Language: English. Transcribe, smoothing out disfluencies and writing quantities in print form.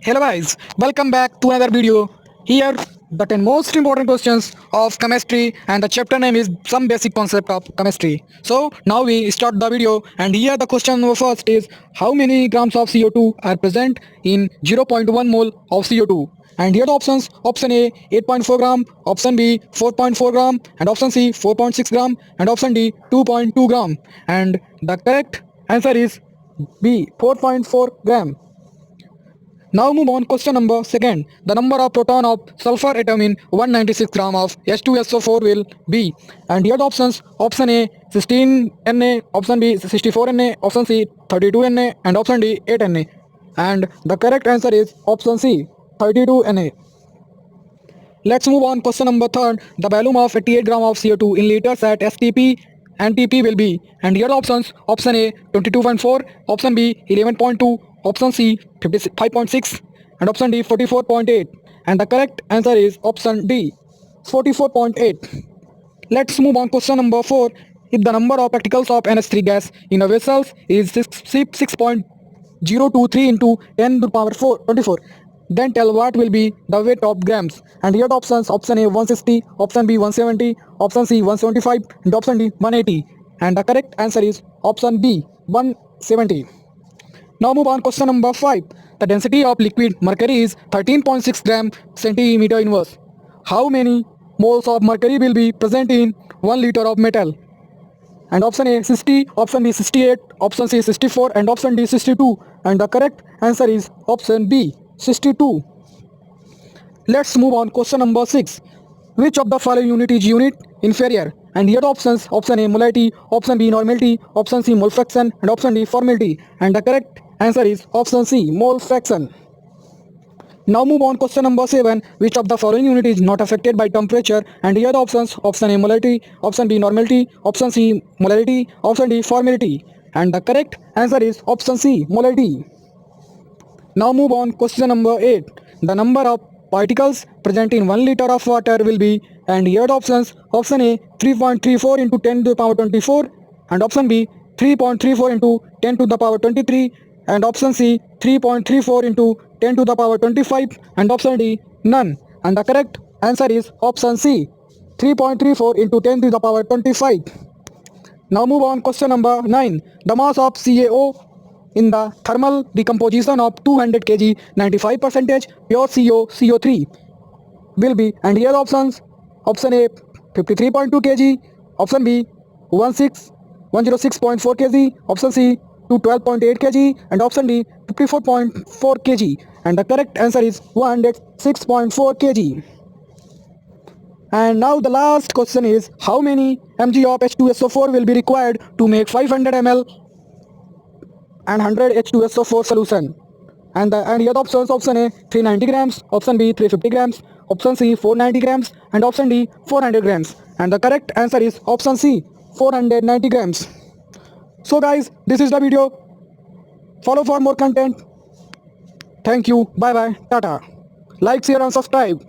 Hello guys, welcome back to another video. Here the 10 most important questions of chemistry and the chapter name is some basic concept of chemistry. So now we start the video and here the question first is how many grams of CO2 are present in 0.1 mole of CO2? And here the options: option A 8.4 gram, option B 4.4 gram, and option C 4.6 gram, and option D 2.2 gram. And the correct answer is B 4.4 gram. Now move on question number second. The number of proton of sulfur atom in 196 gram of H2SO4 will be. And here the options: option A 16 Na, option B 64 Na, option C 32 Na, and option D 8 Na. And the correct answer is option C 32 Na. Let's move on question number third. The volume of 88 gram of CO2 in liters at STP and TP will be. And here the options: option A 22.4, option B 11.2, option C 55.6, and option D 44.8. And the correct answer is option D 44.8. Let's move on question number 4. If the number of particles of NH3 gas in a vessel is 6.023 into 10 to the power 24, then tell what will be the weight of grams. And here the options: option A 160, option B 170, option C 175, and option D 180. And the correct answer is option B 170. Now move on question number 5. The density of liquid mercury is 13.6 gram centimeter inverse. How many moles of mercury will be present in 1 liter of metal? And option A 60, option B 68, option C 64, and option D 62. And the correct answer is option B 62. Let's move on question number 6. Which of the following unit is unit inferior? And here the options: option A molarity, option B normality, option C mole fraction, and option D formality. And the correct answer is option C mole fraction. Now move on question number 7. Which of the following unit is not affected by temperature? And here the options: option A molarity, option B normality, option C molarity, option D formality. And the correct answer is option C molarity. Now move on question number 8. The number of particles present in 1 liter of water will be. And here the options: option A 3.34 into 10 to the power 24, and option B 3.34 into 10 to the power 23, and option C 3.34 into 10 to the power 25, and option D none. And the correct answer is option C 3.34 into 10 to the power 25. Now move on question number 9. The mass of CaO in the thermal decomposition of 200 kg 95% pure CO3 will be. And here the options: option A 53.2 kg, option B 106.4 kg, option C 12.8 kg, and option D 54.4 kg. And the correct answer is 106.4 kg. And now the last question is how many mg of H2SO4 will be required to make 500 ml and 100 H2SO4 solution. And here the options: option A 390 grams, option B 350 grams, option C 490 grams, and option D 400 grams. And the correct answer is option C 490 grams. So guys, this is the video. Follow for more content. Thank you. Bye bye. Tata. Like, share and subscribe.